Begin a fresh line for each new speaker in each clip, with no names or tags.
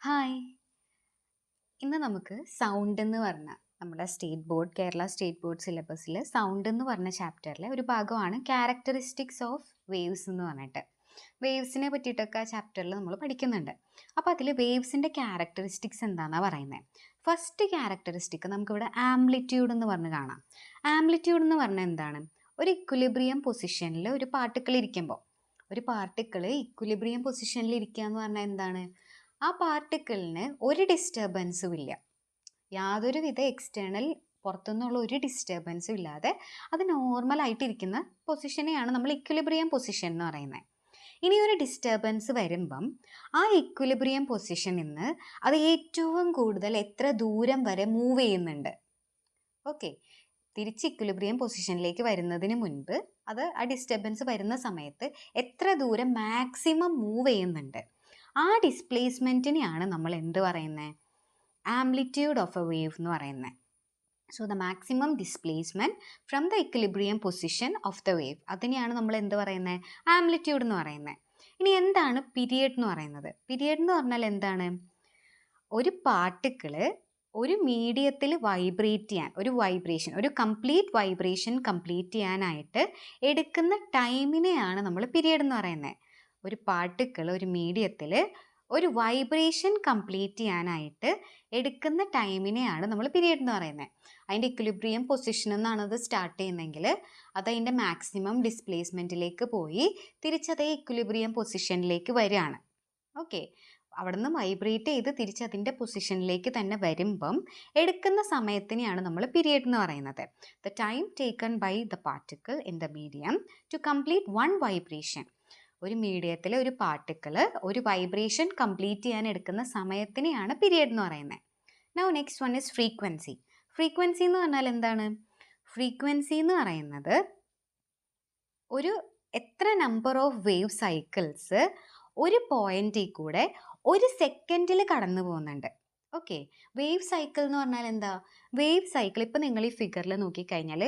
Hi. ഇന്ന് നമുക്ക് sound എന്ന് പറഞ്ഞ നമ്മുടെ കേരള സ്റ്റേറ്റ് ബോർഡ് സിലബസിൽ സൗണ്ട് എന്ന് പറഞ്ഞ ചാപ്റ്ററിലെ ഒരു ഭാഗമാണ് ക്യാരക്ടറിസ്റ്റിക്സ് ഓഫ് വേവ്സ് എന്ന് പറഞ്ഞിട്ട്. വേവ്സിനെ പറ്റിയിട്ടൊക്കെ ആ ചാപ്റ്ററിൽ നമ്മൾ പഠിക്കുന്നുണ്ട്. അപ്പോൾ അതിൽ വേവ്സിൻ്റെ ക്യാരക്ടറിസ്റ്റിക്സ് എന്താണെന്നാണ് പറയുന്നത്. ഫസ്റ്റ് ക്യാരക്ടറിസ്റ്റിക് നമുക്കിവിടെ ആംപ്ലിറ്റ്യൂഡ് എന്ന് പറഞ്ഞ് കാണാം. ആംപ്ലിറ്റ്യൂഡ് എന്ന് പറഞ്ഞാൽ എന്താണ്? ഒരു ഇക്വിലിബ്രിയം പൊസിഷനിൽ ഒരു പാർട്ടിക്കിൾ ഇരിക്കുമ്പോൾ, ഒരു പാർട്ടിക്കിൾ ഇക്വിലിബ്രിയം പൊസിഷനിൽ ഇരിക്കുക എന്ന് പറഞ്ഞാൽ എന്താണ്? ആ പാർട്ടിക്കിളിന് ഒരു ഡിസ്റ്റർബൻസും ഇല്ല, യാതൊരുവിധ എക്സ്റ്റേണൽ പുറത്തുനിന്നുള്ള ഒരു ഡിസ്റ്റർബൻസും ഇല്ലാതെ അത് നോർമലായിട്ടിരിക്കുന്ന പൊസിഷനെയാണ് നമ്മൾ ഇക്വിലിബ്രിയം പൊസിഷൻ എന്ന് പറയുന്നത്. ഇനി ഒരു ഡിസ്റ്റർബൻസ് വരുമ്പം ആ ഇക്വിലിബ്രിയം പൊസിഷനിൽ നിന്ന് അത് ഏറ്റവും കൂടുതൽ എത്ര ദൂരം വരെ മൂവ് ചെയ്യുന്നുണ്ട്. ഓക്കെ, തിരിച്ച് ഇക്വിലിബ്രിയം പൊസിഷനിലേക്ക് വരുന്നതിന് മുൻപ് അത് ആ ഡിസ്റ്റർബൻസ് വരുന്ന സമയത്ത് എത്ര ദൂരം മാക്സിമം മൂവ് ചെയ്യുന്നുണ്ട്, ആ ഡിസ്പ്ലേസ്മെൻറ്റിനെയാണ് നമ്മൾ എന്ത് പറയുന്നത്? ആംപ്ലിറ്റ്യൂഡ് ഓഫ് എ വേവ് എന്ന് പറയുന്നത്. So the maximum displacement from the equilibrium position of the wave, അതിനെയാണ് നമ്മൾ എന്ത് പറയുന്നത്? ആംപ്ലിറ്റ്യൂഡ് എന്ന് പറയുന്നത്. ഇനി എന്താണ് പീരിയഡ് എന്ന് പറയുന്നത്? പീരിയഡ് എന്ന് പറഞ്ഞാൽ എന്താണ്? ഒരു പാർട്ടിക്കിള് ഒരു മീഡിയത്തിൽ വൈബ്രേറ്റ് ചെയ്യാൻ, ഒരു കംപ്ലീറ്റ് വൈബ്രേഷൻ കംപ്ലീറ്റ് ചെയ്യാനായിട്ട് എടുക്കുന്ന ടൈമിനെയാണ് നമ്മൾ പീരിയഡ് എന്ന് പറയുന്നത്. ഒരു പാർട്ടിക്കിൾ ഒരു മീഡിയത്തിൽ ഒരു വൈബ്രേഷൻ കംപ്ലീറ്റ് ചെയ്യാനായിട്ട് എടുക്കുന്ന ടൈമിനെയാണ് നമ്മൾ പീരിയഡ് എന്ന് പറയുന്നത്. അതിൻ്റെ ഇക്വിലിബ്രിയം പൊസിഷനിൽ നിന്നാണ് അത് സ്റ്റാർട്ട് ചെയ്യുന്നതെങ്കിൽ അത് അതിൻ്റെ മാക്സിമം ഡിസ്പ്ലേസ്മെൻറ്റിലേക്ക് പോയി തിരിച്ചതേ ഇക്വിലിബ്രിയം പൊസിഷനിലേക്ക് വരികയാണ്. ഓക്കെ, അവിടെ നിന്ന് വൈബ്രേറ്റ് ചെയ്ത് തിരിച്ചതിൻ്റെ പൊസിഷനിലേക്ക് തന്നെ വരുമ്പം എടുക്കുന്ന സമയത്തിനെയാണ് നമ്മൾ പീരിയഡ് എന്ന് പറയുന്നത്. The time taken by the particle in the medium to complete one vibration. ഒരു മീഡിയത്തിൽ ഒരു പാർട്ടിക്കിൾ ഒരു വൈബ്രേഷൻ കംപ്ലീറ്റ് ചെയ്യാൻ എടുക്കുന്ന സമയത്തിനെയാണ് പീരിയഡ് എന്ന് പറയുന്നത്. Now next one is frequency. Frequency എന്ന് പറഞ്ഞാൽ എന്താണ്? ഫ്രീക്വൻസി എന്ന് പറയുന്നത് ഒരു എത്ര നമ്പർ ഓഫ് വേവ് സൈക്കിൾസ് ഒരു പോയിന്റിൽ കൂടെ ഒരു സെക്കൻഡിൽ കടന്നു പോകുന്നുണ്ട്. ഓക്കെ, വേവ് സൈക്കിൾ എന്ന് പറഞ്ഞാൽ എന്താ? വേവ് സൈക്കിൾ ഇപ്പം നിങ്ങൾ ഈ ഫിഗറിൽ നോക്കിക്കഴിഞ്ഞാൽ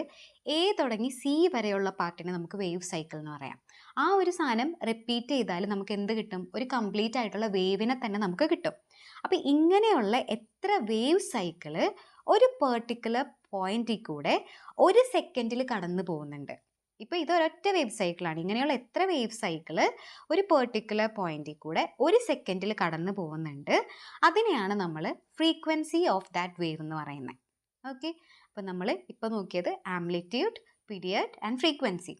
എ തുടങ്ങി സി വരെയുള്ള പാർട്ടിനെ നമുക്ക് വേവ് സൈക്കിൾ എന്ന് പറയാം. ആ ഒരു സാധനം റിപ്പീറ്റ് ചെയ്താൽ നമുക്ക് എന്ത് കിട്ടും? ഒരു കംപ്ലീറ്റ് ആയിട്ടുള്ള വേവിനെ തന്നെ നമുക്ക് കിട്ടും. അപ്പം ഇങ്ങനെയുള്ള എത്ര വേവ് സൈക്കിള് ഒരു പെർട്ടിക്കുലർ പോയിന്റിൽ കൂടെ ഒരു സെക്കൻഡിൽ കടന്നു പോകുന്നുണ്ട്. ഇപ്പോൾ ഇതൊരൊറ്റ വേവ് സൈക്കിളാണ്. ഇങ്ങനെയുള്ള എത്ര വേവ് സൈക്കിള് ഒരു പെർട്ടിക്കുലർ പോയിന്റിൽ കൂടെ ഒരു സെക്കൻഡിൽ കടന്നു പോകുന്നുണ്ട്, അതിനെയാണ് നമ്മൾ ഫ്രീക്വൻസി ഓഫ് ദാറ്റ് വേവ് എന്ന് പറയുന്നത്. ഓക്കെ, അപ്പോൾ നമ്മൾ ഇപ്പോൾ നോക്കിയത് ആംപ്ലിറ്റ്യൂഡ്, പീരിയഡ് ആൻഡ് ഫ്രീക്വൻസി.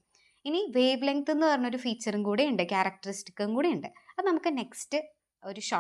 ഇനി വേവ് ലെങ്ത് എന്ന് പറഞ്ഞൊരു ഫീച്ചറും കൂടെ ഉണ്ട്, ക്യാരക്ടറിസ്റ്റിക്കും കൂടെ ഉണ്ട്. അത് നമുക്ക് നെക്സ്റ്റ് ഒരു ഷോർട്ട്